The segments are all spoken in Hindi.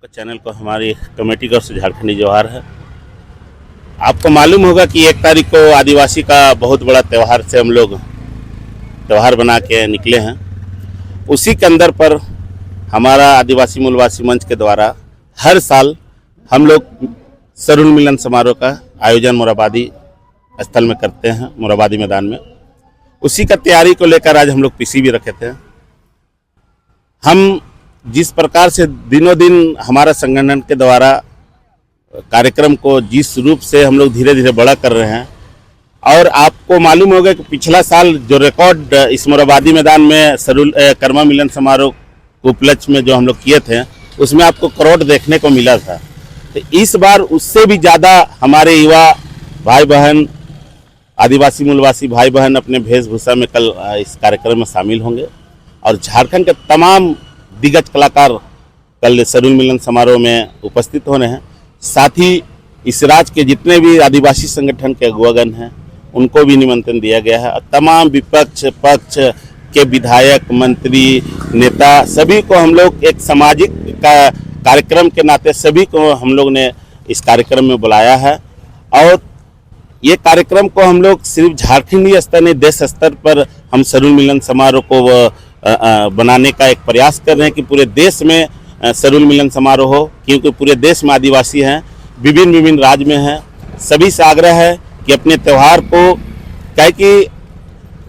चैनल को हमारी कमेटी की ओर से झारखंडी जोहार है। आपको मालूम होगा कि 1 तारीख को आदिवासी का बहुत बड़ा त्यौहार से हम लोग त्यौहार बना के निकले हैं। उसी के अंदर पर हमारा आदिवासी मूलवासी मंच के द्वारा हर साल हम लोग सरुल मिलन समारोह का आयोजन मोराबादी स्थल में करते हैं, मोराबादी मैदान में। उसी का तैयारी को लेकर आज हम लोग पीसी भी रखे थे। हम जिस प्रकार से दिनों दिन हमारा संगठन के द्वारा कार्यक्रम को जिस रूप से हम लोग धीरे धीरे बड़ा कर रहे हैं, और आपको मालूम होगा कि पिछला साल जो रिकॉर्ड इस मोराबादी मैदान में सरुल कर्मा मिलन समारोह के उपलक्ष्य में जो हम लोग किए थे, उसमें आपको करोड़ देखने को मिला था। तो इस बार उससे भी ज़्यादा हमारे युवा भाई बहन, आदिवासी मूलवासी भाई बहन अपने वेशभूषा में कल इस कार्यक्रम में शामिल होंगे और झारखंड के तमाम दिग्गज कलाकार कल सरुल मिलन समारोह में उपस्थित हो रहे हैं। साथ ही इस राज्य के जितने भी आदिवासी संगठन के अगुवागण हैं उनको भी निमंत्रण दिया गया है। तमाम विपक्ष पक्ष के विधायक, मंत्री, नेता सभी को हम लोग एक सामाजिक कार्यक्रम के नाते सभी को हम लोग ने इस कार्यक्रम में बुलाया है। और ये कार्यक्रम को हम लोग सिर्फ झारखंडी स्तर नहीं, देश स्तर पर हम सरुल मिलन समारोह को बनाने का एक प्रयास कर रहे हैं कि पूरे देश में सरुल मिलन समारोह हो, क्योंकि पूरे देश में आदिवासी हैं, विभिन्न राज्य में हैं। सभी से आग्रह है कि अपने त्यौहार को, क्या कि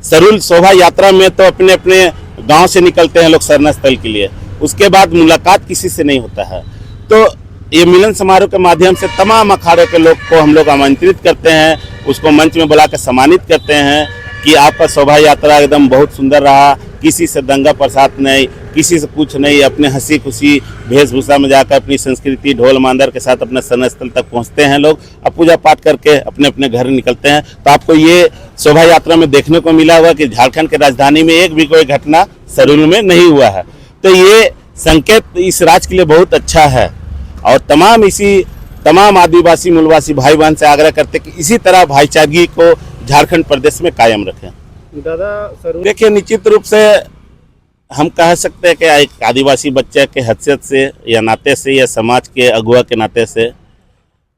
सरुल शोभा यात्रा में तो अपने अपने गांव से निकलते हैं लोग शरण स्थल के लिए, उसके बाद मुलाकात किसी से नहीं होता है। तो ये मिलन समारोह के माध्यम से तमाम अखाड़े के लोग को हम लोग आमंत्रित करते हैं, उसको मंच में बुला कर सम्मानित करते हैं कि आपका शोभा यात्रा एकदम बहुत सुंदर रहा, किसी से दंगा प्रसाद नहीं, किसी से कुछ नहीं, अपने हंसी खुशी वेशभूषा में जाकर अपनी संस्कृति ढोल मांदर के साथ अपने शरण स्थल तक पहुंचते हैं लोग, अब पूजा पाठ करके अपने अपने घर निकलते हैं। तो आपको ये शोभा यात्रा में देखने को मिला हुआ कि झारखंड की राजधानी में एक भी कोई घटना सरुल में नहीं हुआ है। तो ये संकेत इस राज्य के लिए बहुत अच्छा है और तमाम आदिवासी मूलवासी भाई बहन से आग्रह करते कि इसी तरह भाईचारगी को झारखंड प्रदेश में कायम रखें। दादा देखिए, निश्चित रूप से हम कह सकते हैं कि एक आदिवासी बच्चे के हैसियत से या नाते से या समाज के अगुवा के नाते से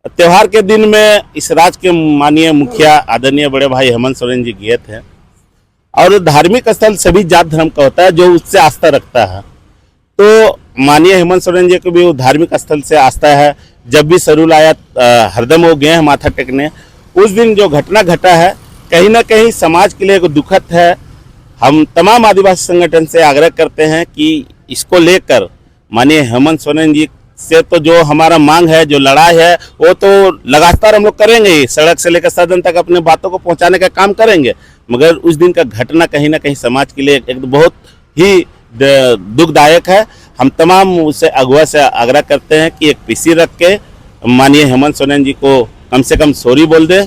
त्यौहार के दिन में इस राज्य के माननीय मुखिया आदरणीय बड़े भाई हेमंत सोरेन जी गए थे। और धार्मिक स्थल सभी जात धर्म का होता है जो उससे आस्था रखता है, तो माननीय हेमंत सोरेन जी को भी वो धार्मिक स्थल से आस्था है। जब भी सरुल आया हरदम वो गए हैं माथा टेकने। उस दिन जो घटना घटा है कहीं ना कहीं समाज के लिए एक दुखद है। हम तमाम आदिवासी संगठन से आग्रह करते हैं कि इसको लेकर माननीय हेमंत सोरेन जी से तो जो हमारा मांग है, जो लड़ाई है, वो तो लगातार हम लोग करेंगे ही, सड़क से लेकर सदन तक अपने बातों को पहुंचाने का काम करेंगे। मगर उस दिन का घटना कहीं ना कहीं समाज के लिए एक बहुत ही दुखदायक है। हम तमाम उसे अगुवा से आग्रह करते हैं कि एक पीसी रख के माननीय हेमंत सोरेन जी को कम से कम सॉरी बोल दे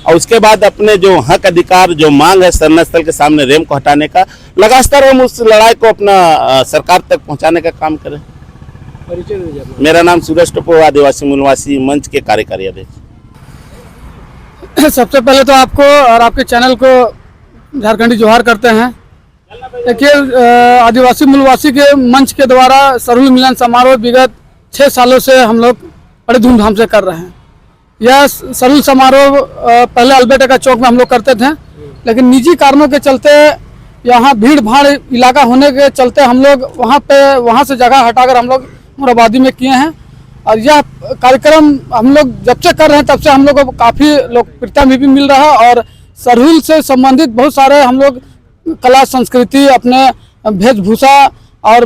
और उसके बाद अपने जो हक अधिकार, जो मांग है शरण स्थल के सामने रेम को हटाने का, लगातार हम उस लड़ाई को अपना सरकार तक पहुंचाने का काम करें। मेरा नाम सूरज टोपो, आदिवासी मूलवासी मंच के कार्यकारी अध्यक्ष। सबसे पहले तो आपको और आपके चैनल को झारखंडी जोहार करते हैं। देखिए, आदिवासी मूलवासी के मंच के द्वारा सरुल मिलन समारोह विगत 6 सालों से हम लोग बड़े धूमधाम से कर रहे हैं। यह सरुल समारोह पहले अल्बर्टा चौक में हम लोग करते थे, लेकिन निजी कारणों के चलते, यहाँ भीड़ भाड़ इलाका होने के चलते हम लोग वहाँ से जगह हटाकर हम लोग मोराबादी में किए हैं। और यह कार्यक्रम हम लोग जब से कर रहे हैं तब से हम लोग को काफ़ी लोकप्रियता भी मिल रहा है और सरुल से संबंधित बहुत सारे हम लोग कला संस्कृति, अपने वेशभूषा और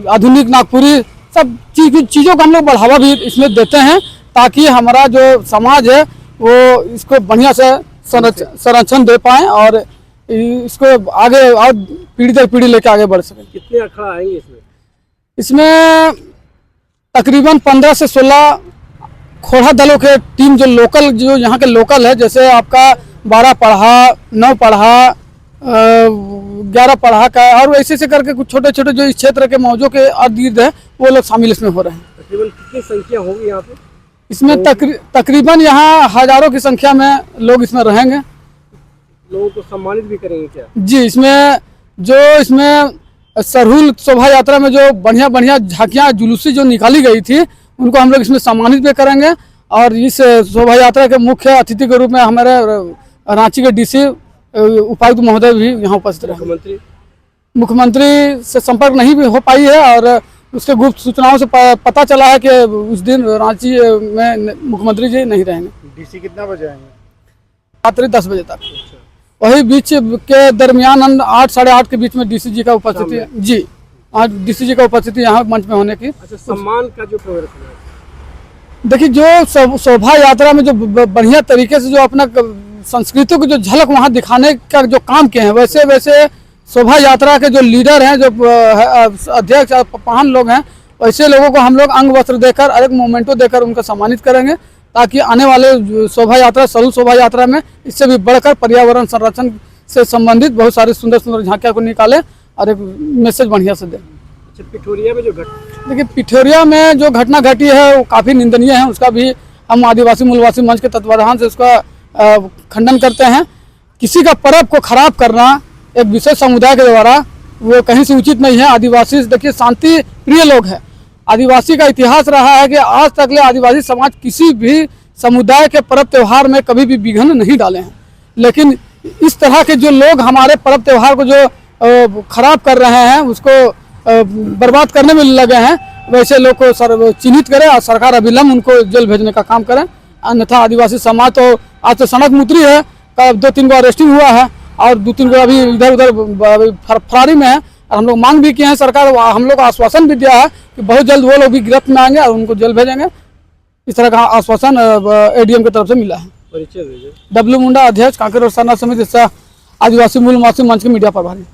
आधुनिक नागपुरी सब चीज़ों का हम लोग बढ़ावा भी इसमें देते हैं, ताकि हमारा जो समाज है वो इसको बढ़िया से संरक्षण दे पाएँ और इसको आगे और पीढ़ी दर पीढ़ी लेकर आगे बढ़ सकें। कितने अखाड़ा आएंगे इसमें तकरीबन 15 से 16 खोड़ा दलों के टीम जो यहाँ के लोकल है, जैसे आपका 12 पढ़ा, 9 पढ़ा, 11 पढ़ा का, और ऐसे से करके कुछ छोटे छोटे जो इस क्षेत्र के मौजों के अर्द गिर्द है वो लोग शामिल इसमें हो रहे हैं। तकरीबन कितनी संख्या होगी यहाँ पे? इसमें तकरीबन यहाँ हजारों की संख्या में लोग इसमें रहेंगे। लोगों को सम्मानित भी करेंगे क्या? जी, इसमें सरहुल शोभा यात्रा में जो बढ़िया बढ़िया झांकियाँ जुलूसी जो निकाली गई थी उनको हम लोग इसमें सम्मानित भी करेंगे। और इस शोभा यात्रा के मुख्य अतिथि के रूप में हमारे रांची के डीसी उपायुक्त महोदय भी यहाँ उपस्थित रहे। मुख्यमंत्री से संपर्क नहीं भी हो पाई है और उसके गुप्त सूचनाओं से पता चला है कि उस दिन रांची में मुख्यमंत्री जी नहीं रहेंगे। डीसी कितना बजे आएंगे? रात्रि 10 बजे तक। वही बीच के दरमियान 8 साढ़े 8 के बीच में डीसी जी का उपस्थिति जी आज डीसी जी का उपस्थिति यहाँ मंच में होने की। अच्छा, सम्मान का जो प्रदर्शन है, देखिए जो शोभा यात्रा में जो बढ़िया तरीके से जो अपना संस्कृति को जो झलक वहाँ दिखाने का जो काम किए हैं, वैसे वैसे शोभा यात्रा के जो लीडर हैं, जो अध्यक्ष प्रधान लोग हैं, वैसे लोगों को हम लोग अंग वस्त्र देकर और एक मोमेंटो देकर उनको सम्मानित करेंगे ताकि आने वाले शोभा यात्रा सरहुल शोभा यात्रा में इससे भी बढ़कर पर्यावरण संरक्षण से संबंधित बहुत सारे सुंदर सुंदर झांकियाँ को निकाले और एक मैसेज बढ़िया से दें। अच्छा, पिठोरिया में जो देखिए पिठोरिया में जो घटना घटी है वो काफ़ी निंदनीय है। उसका भी हम आदिवासी मूलवासी मंच के तत्वाधान से उसका खंडन करते हैं। किसी का पर्व को खराब करना एक विशेष समुदाय के द्वारा वो कहीं से उचित नहीं है। आदिवासी देखिए शांति प्रिय लोग हैं। आदिवासी का इतिहास रहा है कि आज तक ले आदिवासी समाज किसी भी समुदाय के पर्व त्यौहार में कभी भी विघ्न नहीं डाले हैं। लेकिन इस तरह के जो लोग हमारे पर्व त्यौहार को जो खराब कर रहे हैं, उसको बर्बाद करने में लगे हैं, वैसे लोग को चिन्हित करें और सरकार अविलंब उनको जेल भेजने का काम करें। अन्यथा आदिवासी समाज तो आज तो सड़क मुतरी है, 2-3 को अरेस्टिंग हुआ है और 2-3 को अभी इधर उधर फरारी में है। और हम लोग मांग भी किए हैं, सरकार हम लोग को आश्वासन भी दिया है कि बहुत जल्द वो लोग भी गिरफ्त में आएंगे और उनको जेल भेजेंगे। इस तरह का आश्वासन एडीएम की तरफ से मिला है। परिचय दीजिए। डब्ल्यू मुंडा, अध्यक्ष कांकेर और सरना समिति आदिवासी मूलवासी मंच के मीडिया प्रभारी।